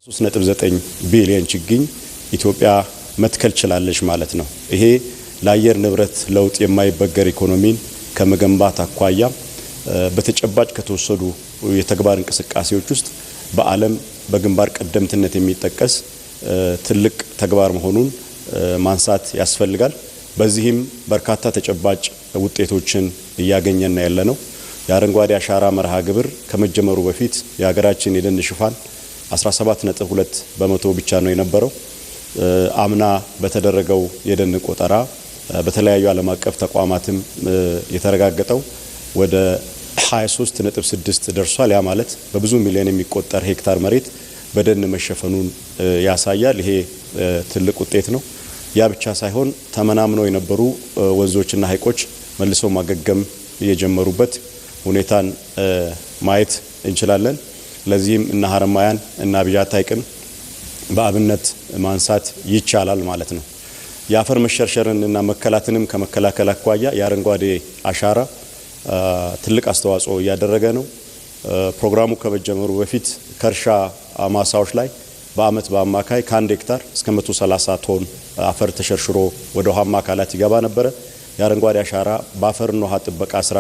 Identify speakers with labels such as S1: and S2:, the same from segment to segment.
S1: 3.9 ቢሊዮን ችግኝ ኢትዮጵያ መትከል ችላለች ማለት ነው። ይሄ ለአየር ንብረት ለውጥ የማይበገር ኢኮኖሚን ከመገንባት አኳያ በተጨባጭ ከተወሰዱ የተግባር እንቅስቃሴዎች ውስጥ በዓለም በግንባር ቀደምትነት የሚጠቀስ ትልቅ ተግባር መሆኑን ማንሳት ያስፈልጋል። በዚህም በርካታ ተጨባጭ ውጤቶችን እያገኘን ያለነው የአረንጓዴ አሻራ መርሃ ግብር ከመጀመሩ በፊት የሀገራችን የደን ሽፋን 17.2% ብቻ ነው የነበረው። አምና በተደረገው የደን ቆጠራ በተለያዩ ዓለም አቀፍ ተቋማትም የተረጋገጠው ወደ 23.6 ደርሷል። ያ ማለት በብዙ ሚሊዮን የሚቆጠር ሄክታር መሬት በደን መሸፈኑን ያሳያል። ይሄ ትልቅ ውጤት ነው። ያ ብቻ ሳይሆን ተመናምነው የነበሩ ወንዞችና ሐይቆች መልሰው ማገገም የጀመሩበት ሁኔታን ማየት እንችላለን። ለዚህም እና ሀረማያን እና አብያታ ሐይቅን በአብነት ማንሳት ይቻላል ማለት ነው። የአፈር መሸርሸርን እና መከላትንም ከመከላከል አኳያ የአረንጓዴ አሻራ ትልቅ አስተዋጽኦ እያደረገ ነው። ፕሮግራሙ ከመጀመሩ በፊት ከእርሻ ማሳዎች ላይ በአመት በአማካይ ከ1 ሄክታር እስከ 130 ቶን አፈር ተሸርሽሮ ወደ ውሃማ አካላት ይገባ ነበረ። የአረንጓዴ አሻራ በአፈርና ውሃ ጥበቃ ስራ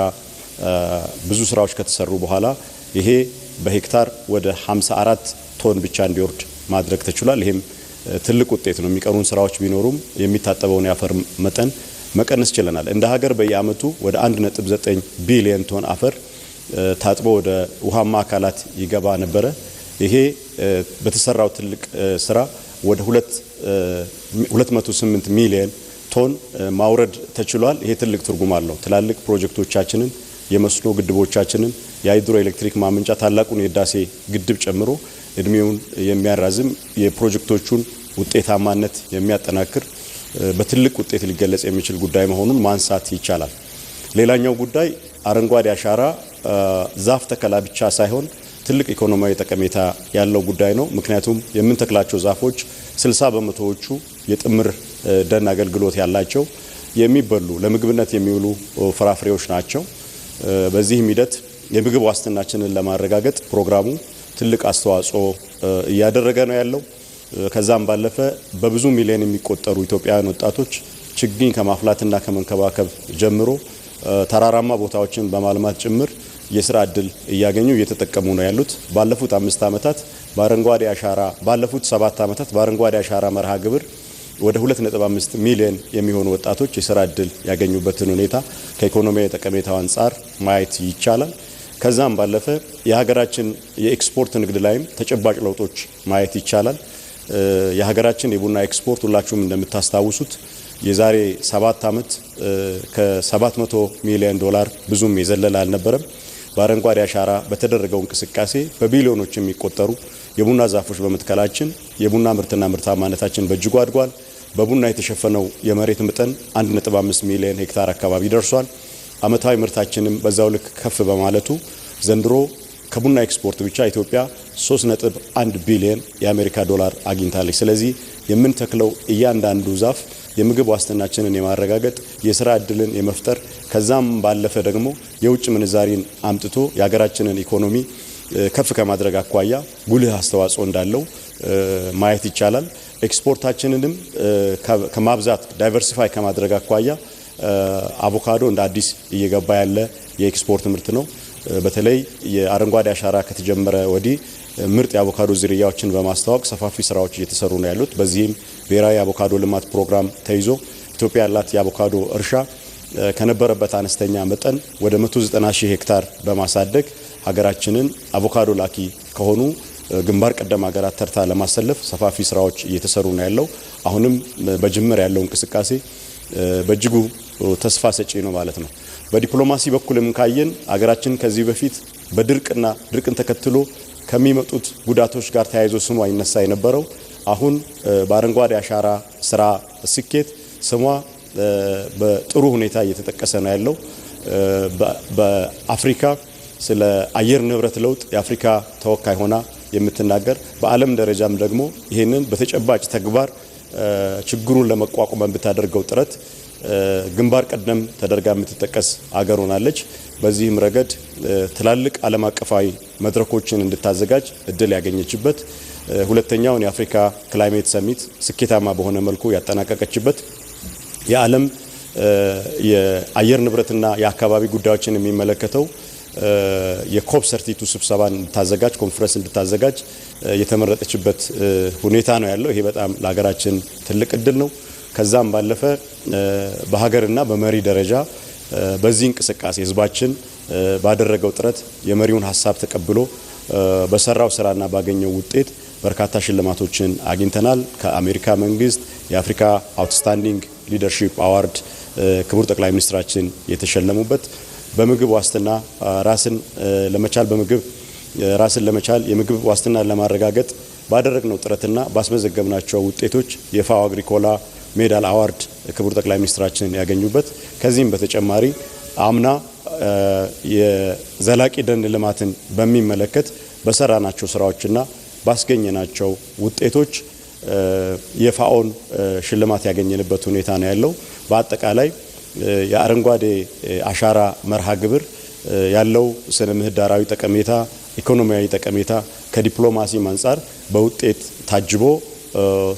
S1: ብዙ ስራዎች ከተሰሩ በኋላ ይሄ በሄክታር ወደ 54 ቶን ብቻ እንዲወርድ ማድረግ ተችሏል። ይሄም ትልቅ ውጤት ነው። የሚቀሩን ስራዎች ቢኖሩም የሚታጠበውን የአፈር መጠን መቀነስ ችለናል። እንደ ሀገር በየአመቱ ወደ 1.9 ቢሊዮን ቶን አፈር ታጥቦ ወደ ውሃማ አካላት ይገባ ነበረ። ይሄ በተሰራው ትልቅ ስራ ወደ 208 ሚሊዮን ቶን ማውረድ ተችሏል። ይሄ ትልቅ ትርጉም አለው። ትላልቅ ፕሮጀክቶቻችንን የመስኖ ግድቦቻችንን የሃይድሮ ኤሌክትሪክ ማመንጫ ታላቁን የህዳሴ ግድብ ጨምሮ እድሜውን የሚያራዝም የፕሮጀክቶቹን ውጤታማነት የሚያጠናክር በትልቅ ውጤት ሊገለጽ የሚችል ጉዳይ መሆኑን ማንሳት ይቻላል። ሌላኛው ጉዳይ አረንጓዴ አሻራ ዛፍ ተከላ ብቻ ሳይሆን ትልቅ ኢኮኖሚያዊ ጠቀሜታ ያለው ጉዳይ ነው። ምክንያቱም የምንተክላቸው ዛፎች 60% የጥምር ደን አገልግሎት ያላቸው የሚበሉ ለምግብነት የሚውሉ ፍራፍሬዎች ናቸው። በዚህም ሂደት የምግብ ዋስትናችንን ለማረጋገጥ ፕሮግራሙ ትልቅ አስተዋጽኦ እያደረገ ነው ያለው። ከዛም ባለፈ በብዙ ሚሊዮን የሚቆጠሩ ኢትዮጵያውያን ወጣቶች ችግኝ ከማፍላትና ከመንከባከብ ጀምሮ ተራራማ ቦታዎችን በማልማት ጭምር የስራ እድል እያገኙ እየተጠቀሙ ነው ያሉት። ባለፉት 7 ዓመታት በአረንጓዴ አሻራ መርሃ ግብር ወደ 2.5 ሚሊዮን የሚሆኑ ወጣቶች የስራ እድል ያገኙበትን ሁኔታ ከኢኮኖሚያዊ ጠቀሜታው አንጻር ማየት ይቻላል። ከዛም ባለፈ የሀገራችን የኤክስፖርት ንግድ ላይም ተጨባጭ ለውጦች ማየት ይቻላል። የሀገራችን የቡና ኤክስፖርት ሁላችሁም እንደምታስታውሱት የዛሬ 7 ዓመት ከ700 ሚሊዮን ዶላር ብዙም የዘለለ አልነበረም። በአረንጓዴ አሻራ በተደረገው እንቅስቃሴ በቢሊዮኖች የሚቆጠሩ የቡና ዛፎች በመትከላችን የቡና ምርትና ምርታማነታችን በእጅጉ አድጓል። በቡና የተሸፈነው የመሬት መጠን 1.5 ሚሊዮን ሄክታር አካባቢ ደርሷል። አመታዊ ምርታችንም በዛው ልክ ከፍ በማለቱ ዘንድሮ ከቡና ኤክስፖርት ብቻ ኢትዮጵያ 3.1 ቢሊዮን የአሜሪካ ዶላር አግኝታለች። ስለዚህ የምንተክለው እያንዳንዱ ዛፍ የምግብ ዋስትናችንን የማረጋገጥ የስራ እድልን የመፍጠር ከዛም ባለፈ ደግሞ የውጭ ምንዛሪን አምጥቶ የሀገራችንን ኢኮኖሚ ከፍ ከማድረግ አኳያ ጉልህ አስተዋጽኦ እንዳለው ማየት ይቻላል። ኤክስፖርታችንንም ከማብዛት ዳይቨርሲፋይ ከማድረግ አኳያ አቮካዶ እንደ አዲስ እየገባ ያለ የኤክስፖርት ምርት ነው። በተለይ የአረንጓዴ አሻራ ከተጀመረ ወዲህ ምርጥ የአቮካዶ ዝርያዎችን በማስተዋወቅ ሰፋፊ ስራዎች እየተሰሩ ነው ያሉት። በዚህም ብሔራዊ የአቮካዶ ልማት ፕሮግራም ተይዞ ኢትዮጵያ ያላት የአቮካዶ እርሻ ከነበረበት አነስተኛ መጠን ወደ 190 ሺህ ሄክታር በማሳደግ ሀገራችንን አቮካዶ ላኪ ከሆኑ ግንባር ቀደም ሀገራት ተርታ ለማሰለፍ ሰፋፊ ስራዎች እየተሰሩ ነው ያለው። አሁንም በጅምር ያለው እንቅስቃሴ በእጅጉ ተስፋ ሰጪ ነው ማለት ነው። በዲፕሎማሲ በኩልም ካየን ሀገራችን ከዚህ በፊት ድርቅን ተከትሎ ከሚመጡት ጉዳቶች ጋር ተያይዞ ስሟ ይነሳ የነበረው አሁን በአረንጓዴ አሻራ ስራ ስኬት ስሟ በጥሩ ሁኔታ እየተጠቀሰ ነው ያለው። በአፍሪካ ስለ አየር ንብረት ለውጥ የአፍሪካ ተወካይ ሆና የምትናገር በዓለም ደረጃም ደግሞ ይሄንን በተጨባጭ ተግባር ችግሩን ለመቋቋም ብታደርገው ጥረት ግንባር ቀደም ተደርጋ የምትጠቀስ አገር ሆናለች። በዚህም ረገድ ትላልቅ ዓለም አቀፋዊ መድረኮችን እንድታዘጋጅ እድል ያገኘችበት ሁለተኛውን የአፍሪካ ክላይሜት ሰሚት ስኬታማ በሆነ መልኩ ያጠናቀቀችበት የዓለም የአየር ንብረትና የአካባቢ ጉዳዮችን የሚመለከተው የኮፕ 32 ስብሰባን እንድታዘጋጅ ኮንፈረንስ እንድታዘጋጅ የተመረጠችበት ሁኔታ ነው ያለው። ይሄ በጣም ለሀገራችን ትልቅ እድል ነው። ከዛም ባለፈ በሀገርና በመሪ ደረጃ በዚህ እንቅስቃሴ ህዝባችን ባደረገው ጥረት የመሪውን ሀሳብ ተቀብሎ በሰራው ስራና ባገኘው ውጤት በርካታ ሽልማቶችን አግኝተናል። ከአሜሪካ መንግስት የአፍሪካ አውትስታንዲንግ ሊደርሺፕ አዋርድ ክቡር ጠቅላይ ሚኒስትራችን የተሸለሙበት በምግብ ዋስትና ራስን ለመቻል የምግብ ዋስትና ለማረጋገጥ ባደረግነው ጥረትና ባስመዘገብናቸው ውጤቶች የፋኦ አግሪኮላ ሜዳል አዋርድ ክቡር ጠቅላይ ሚኒስትራችን ያገኙበት ከዚህም በተጨማሪ አምና የዘላቂ ደን ልማትን በሚመለከት በሰራናቸው ስራዎችና ባስገኘናቸው ውጤቶች የፋኦን ሽልማት ያገኘንበት ሁኔታ ነው ያለው። በአጠቃላይ የአረንጓዴ አሻራ መርሃ ግብር ያለው ስነ ምህዳራዊ ጠቀሜታ፣ ኢኮኖሚያዊ ጠቀሜታ ከዲፕሎማሲ አንፃር በውጤት ታጅቦ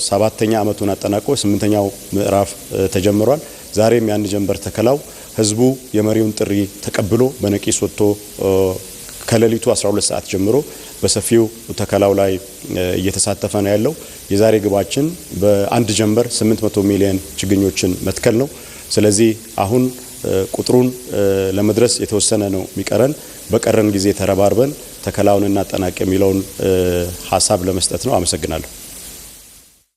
S1: 7ኛ ዓመቱን አጠናቆ 8ኛው ምዕራፍ ተጀምሯል። ዛሬም ያን ጀንበር ተከላው ህዝቡ የመሪውን ጥሪ ተቀብሎ በነቂስ ወጥቶ ከሌሊቱ 12 ሰዓት ጀምሮ በሰፊው ተከላው ላይ እየተሳተፈ ነው ያለው። የዛሬ ግባችን በአንድ ጀንበር 800 ሚሊዮን ችግኞችን መትከል ነው። ስለዚህ አሁን ቁጥሩን ለመድረስ የተወሰነ ነው የሚቀረን። በቀረን ጊዜ ተረባርበን ተከላውን እናጠናቅ የሚለውን ሐሳብ ለመስጠት ነው። አመሰግናለሁ።